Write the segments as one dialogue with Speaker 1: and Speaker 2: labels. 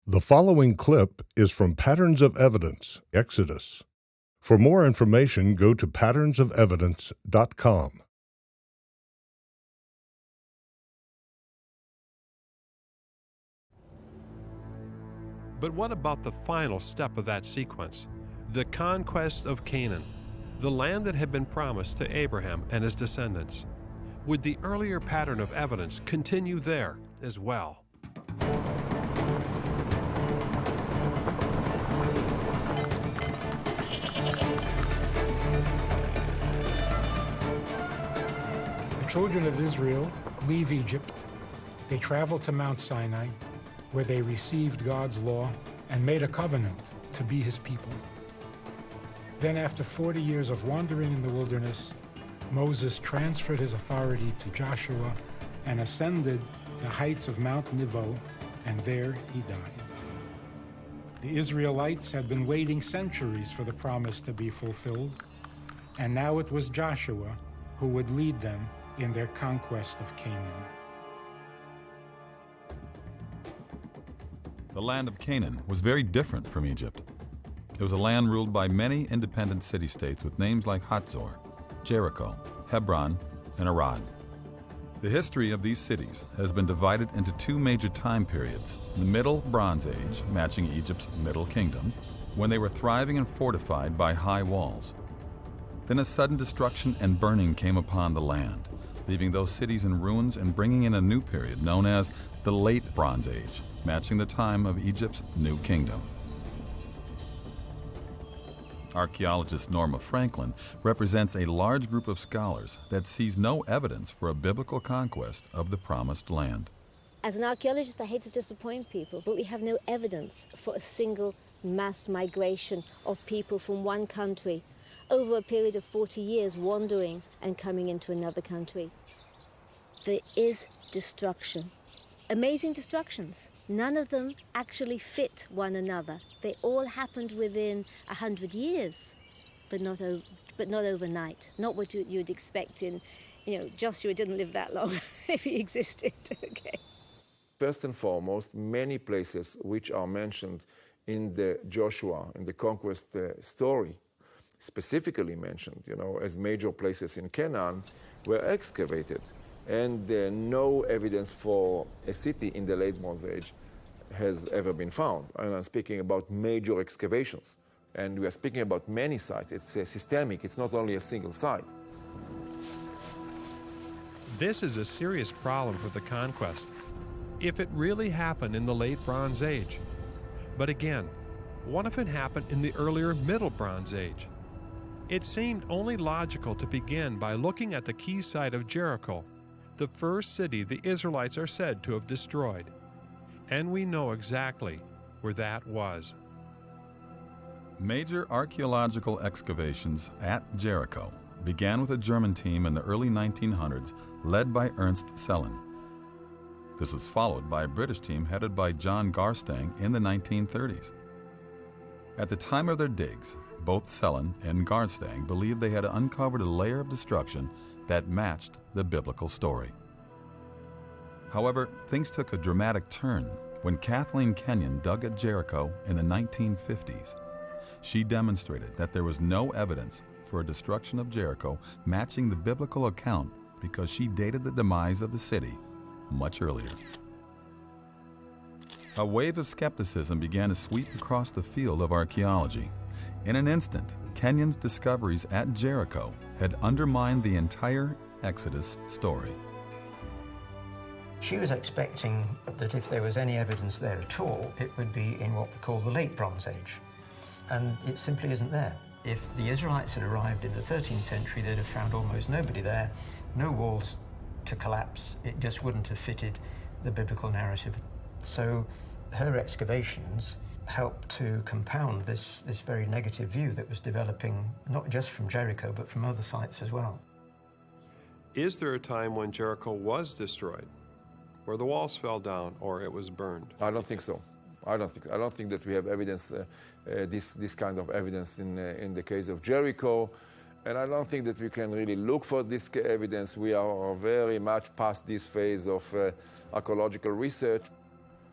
Speaker 1: The following clip is from Patterns of Evidence, Exodus. For more information, go to patternsofevidence.com.
Speaker 2: But what about the final step of that sequence? The conquest of Canaan, the land that had been promised to Abraham and his descendants. Would the earlier pattern of evidence continue there as well?
Speaker 3: The children of Israel leave Egypt. They travel to Mount Sinai, where they received God's law and made a covenant to be his people. Then after 40 years of wandering in the wilderness, Moses transferred his authority to Joshua and ascended the heights of Mount Nebo, and there he died. The Israelites had been waiting centuries for the promise to be fulfilled, and now it was Joshua who would lead them in their conquest of Canaan.
Speaker 4: The land of Canaan was very different from Egypt. It was a land ruled by many independent city-states with names like Hatzor, Jericho, Hebron, and Arad. The history of these cities has been divided into two major time periods: the Middle Bronze Age, matching Egypt's Middle Kingdom, when they were thriving and fortified by high walls. Then a sudden destruction and burning came upon the land, leaving those cities in ruins and bringing in a new period known as the Late Bronze Age, matching the time of Egypt's New Kingdom. Archaeologist Norma Franklin represents a large group of scholars that sees no evidence for a biblical conquest of the Promised Land.
Speaker 5: As an archaeologist, I hate to disappoint people, but we have no evidence for a single mass migration of people from one country over a period of 40 years wandering and coming into another country. There is destruction. Amazing destructions. None of them actually fit one another. They all happened within 100 years, but not overnight. Not what you'd expect in, Joshua didn't live that long if he existed, okay.
Speaker 6: First and foremost, many places which are mentioned in the Joshua, in the conquest story, specifically mentioned, as major places in Canaan, were excavated. And no evidence for a city in the Late Bronze Age has ever been found. And I'm speaking about major excavations. And we are speaking about many sites. It's systemic. It's not only a single site.
Speaker 2: This is a serious problem for the conquest, if it really happened in the Late Bronze Age. But again, what if it happened in the earlier Middle Bronze Age? It seemed only logical to begin by looking at the key site of Jericho, the first city the Israelites are said to have destroyed. And we know exactly where that was.
Speaker 4: Major archaeological excavations at Jericho began with a German team in the early 1900s led by Ernst Sellen. This was followed by a British team headed by John Garstang in the 1930s. At the time of their digs, both Sellen and Garstang believed they had uncovered a layer of destruction that matched the biblical story. However, things took a dramatic turn when Kathleen Kenyon dug at Jericho in the 1950s. She demonstrated that there was no evidence for a destruction of Jericho matching the biblical account because she dated the demise of the city much earlier. A wave of skepticism began to sweep across the field of archaeology. In an instant, Kenyon's discoveries at Jericho had undermined the entire Exodus story.
Speaker 7: She was expecting that if there was any evidence there at all, it would be in what we call the Late Bronze Age. And it simply isn't there. If the Israelites had arrived in the 13th century, they'd have found almost nobody there, no walls to collapse. It just wouldn't have fitted the biblical narrative. So her excavations helped to compound this very negative view that was developing not just from Jericho, but from other sites as well.
Speaker 2: Is there a time when Jericho was destroyed, where the walls fell down or it was burned?
Speaker 6: I don't think so. I don't think that we have evidence, this kind of evidence in the case of Jericho. And I don't think that we can really look for this evidence. We are very much past this phase of archaeological research.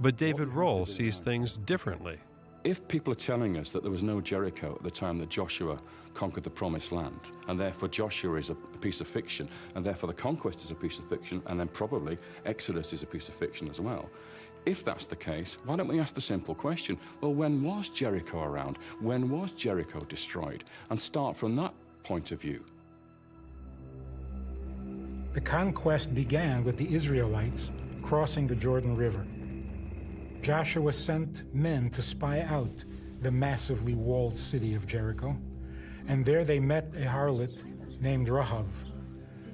Speaker 2: But David Roll sees things differently.
Speaker 8: If people are telling us that there was no Jericho at the time that Joshua conquered the Promised Land, and therefore Joshua is a piece of fiction, and therefore the conquest is a piece of fiction, and then probably Exodus is a piece of fiction as well, if that's the case, why don't we ask the simple question, well, when was Jericho around? When was Jericho destroyed? And start from that point of view.
Speaker 3: The conquest began with the Israelites crossing the Jordan River. Joshua sent men to spy out the massively walled city of Jericho, and there they met a harlot named Rahab,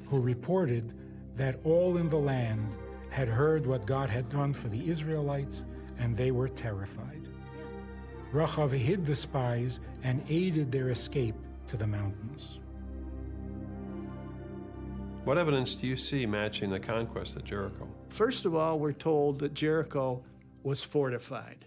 Speaker 3: who reported that all in the land had heard what God had done for the Israelites, and they were terrified. Rahab hid the spies and aided their escape to the mountains.
Speaker 2: What evidence do you see matching the conquest of Jericho?
Speaker 9: First of all, we're told that Jericho was fortified.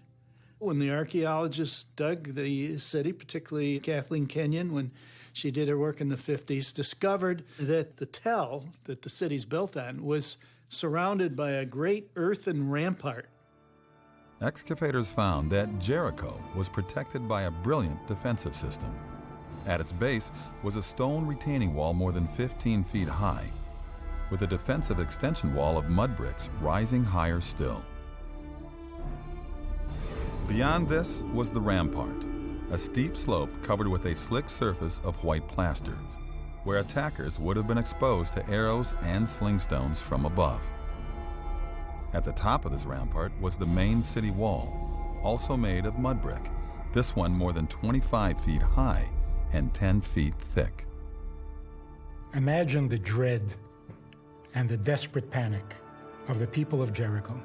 Speaker 9: When the archaeologists dug the city, particularly Kathleen Kenyon, when she did her work in the 50s, discovered that the tell that the city's built on was surrounded by a great earthen rampart.
Speaker 4: Excavators found that Jericho was protected by a brilliant defensive system. At its base was a stone retaining wall more than 15 feet high, with a defensive extension wall of mud bricks rising higher still. Beyond this was the rampart, a steep slope covered with a slick surface of white plaster, where attackers would have been exposed to arrows and sling stones from above. At the top of this rampart was the main city wall, also made of mud brick, this one more than 25 feet high and 10 feet thick.
Speaker 3: Imagine the dread and the desperate panic of the people of Jericho.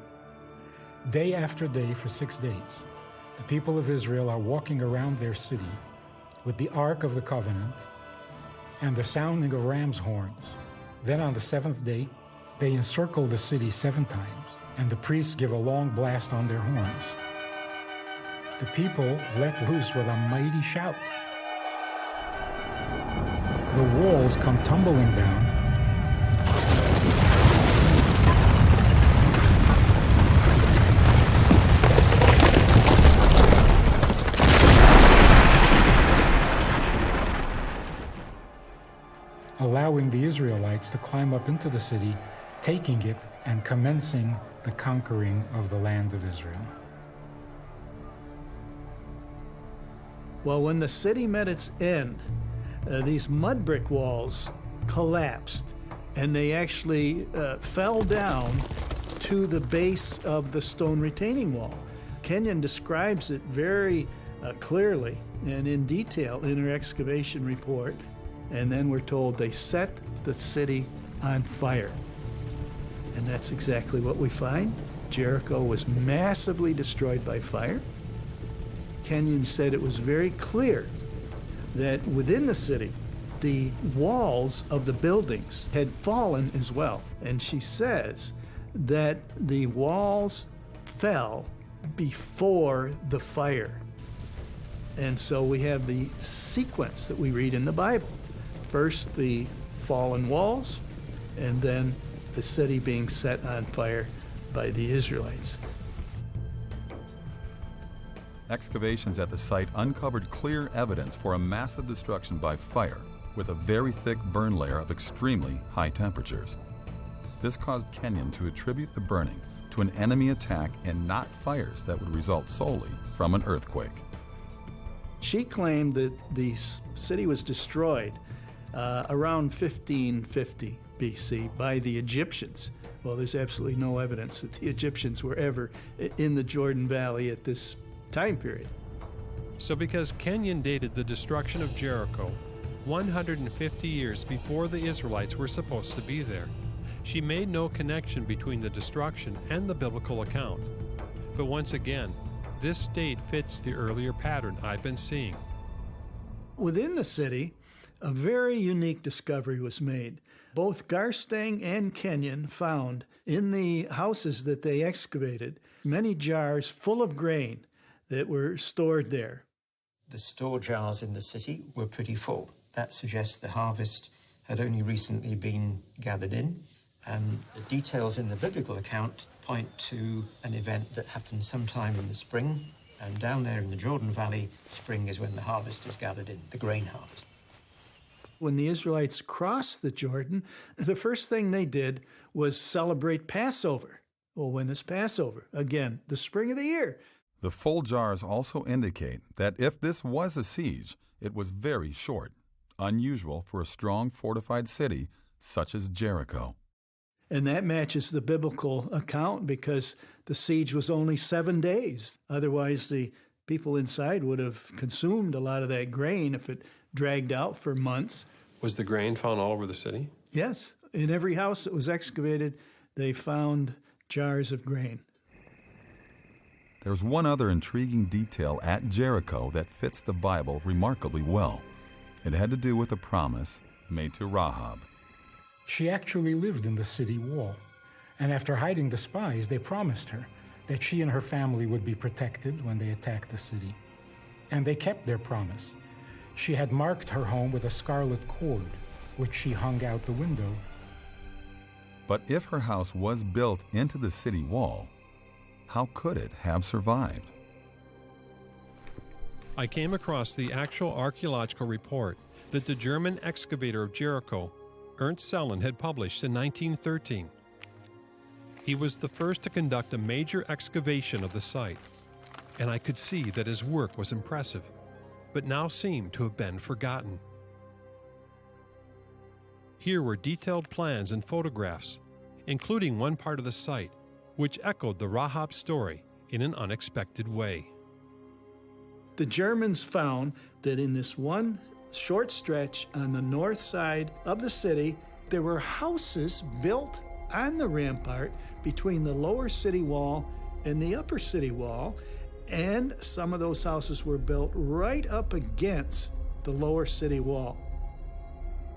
Speaker 3: Day after day for 6 days, the people of Israel are walking around their city with the Ark of the Covenant and the sounding of ram's horns. Then on the seventh day, they encircle the city 7 times, and the priests give a long blast on their horns. The people let loose with a mighty shout. The walls come tumbling down, allowing the Israelites to climb up into the city, taking it and commencing the conquering of the land of Israel.
Speaker 9: Well, when the city met its end, these mud brick walls collapsed, and they actually fell down to the base of the stone retaining wall. Kenyon describes it very clearly and in detail in her excavation report. And then we're told they set the city on fire. And that's exactly what we find. Jericho was massively destroyed by fire. Kenyon said it was very clear that within the city, the walls of the buildings had fallen as well. And she says that the walls fell before the fire. And so we have the sequence that we read in the Bible. First, the fallen walls, and then the city being set on fire by the Israelites.
Speaker 4: Excavations at the site uncovered clear evidence for a massive destruction by fire with a very thick burn layer of extremely high temperatures. This caused Kenyon to attribute the burning to an enemy attack and not fires that would result solely from an earthquake.
Speaker 9: She claimed that the city was destroyed around 1550 BC by the Egyptians. Well, there's absolutely no evidence that the Egyptians were ever in the Jordan Valley at this time period.
Speaker 2: So because Kenyon dated the destruction of Jericho 150 years before the Israelites were supposed to be there, she made no connection between the destruction and the biblical account. But once again, this date fits the earlier pattern I've been seeing.
Speaker 9: Within the city, a very unique discovery was made. Both Garstang and Kenyon found in the houses that they excavated many jars full of grain that were stored there.
Speaker 7: The store jars in the city were pretty full. That suggests the harvest had only recently been gathered in. And the details in the biblical account point to an event that happened sometime in the spring. And down there in the Jordan Valley, spring is when the harvest is gathered in, the grain harvest.
Speaker 9: When the Israelites crossed the Jordan, the first thing they did was celebrate Passover. Well, when is Passover? Again, the spring of the year.
Speaker 4: The full jars also indicate that if this was a siege, it was very short, unusual for a strong fortified city such as Jericho.
Speaker 9: And that matches the biblical account because the siege was only 7 days. Otherwise, the people inside would have consumed a lot of that grain if it dragged out for months.
Speaker 2: Was the grain found all over the city?
Speaker 9: Yes. In every house that was excavated, they found jars of grain.
Speaker 4: There's one other intriguing detail at Jericho that fits the Bible remarkably well. It had to do with a promise made to Rahab.
Speaker 3: She actually lived in the city wall. And after hiding the spies, they promised her that she and her family would be protected when they attacked the city. And they kept their promise. She had marked her home with a scarlet cord, which she hung out the window.
Speaker 4: But if her house was built into the city wall, how could it have survived?
Speaker 2: I came across the actual archaeological report that the German excavator of Jericho, Ernst Sellen, had published in 1913. He was the first to conduct a major excavation of the site, and I could see that his work was impressive, but now seemed to have been forgotten. Here were detailed plans and photographs, including one part of the site, which echoed the Rahab story in an unexpected way.
Speaker 9: The Germans found that in this one short stretch on the north side of the city, there were houses built on the rampart between the lower city wall and the upper city wall, and some of those houses were built right up against the lower city wall.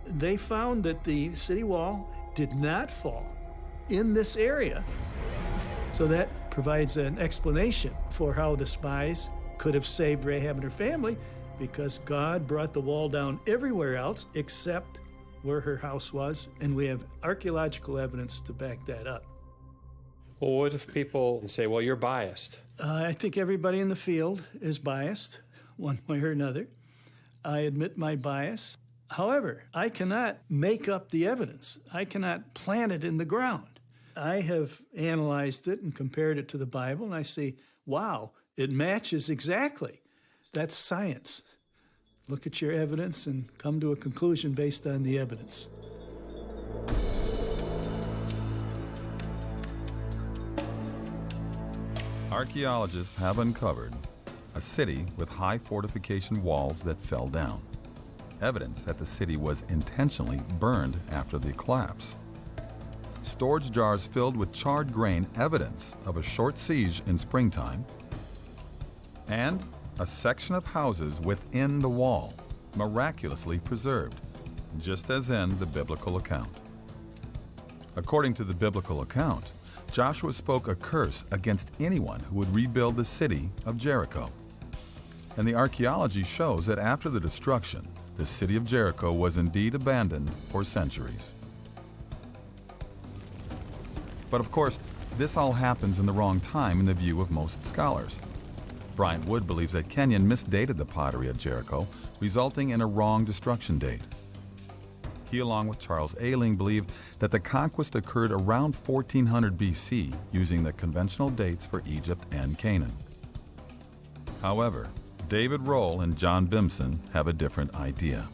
Speaker 9: They found that the city wall did not fall in this area. So that provides an explanation for how the spies could have saved Rahab and her family, because God brought the wall down everywhere else except where her house was, and we have archaeological evidence to back that up.
Speaker 2: Well, what if people say, well, you're biased?
Speaker 9: I think everybody in the field is biased, one way or another. I admit my bias. However, I cannot make up the evidence. I cannot plant it in the ground. I have analyzed it and compared it to the Bible, and I see, wow, it matches exactly. That's science. Look at your evidence and come to a conclusion based on the evidence.
Speaker 4: Archaeologists have uncovered a city with high fortification walls that fell down, evidence that the city was intentionally burned after the collapse. Storage jars filled with charred grain, evidence of a short siege in springtime, and a section of houses within the wall, miraculously preserved, just as in the biblical account. According to the biblical account, Joshua spoke a curse against anyone who would rebuild the city of Jericho. And the archaeology shows that after the destruction, the city of Jericho was indeed abandoned for centuries. But of course, this all happens in the wrong time in the view of most scholars. Bryant Wood believes that Kenyon misdated the pottery at Jericho, resulting in a wrong destruction date. He, along with Charles Ayling, believe that the conquest occurred around 1400 BC using the conventional dates for Egypt and Canaan. However, David Roll and John Bimson have a different idea.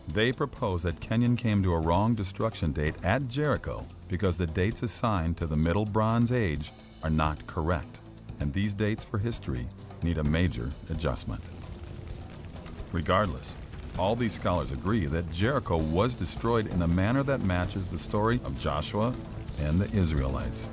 Speaker 4: They propose that Kenyon came to a wrong destruction date at Jericho because the dates assigned to the Middle Bronze Age are not correct, and these dates for history need a major adjustment. Regardless, all these scholars agree that Jericho was destroyed in a manner that matches the story of Joshua and the Israelites.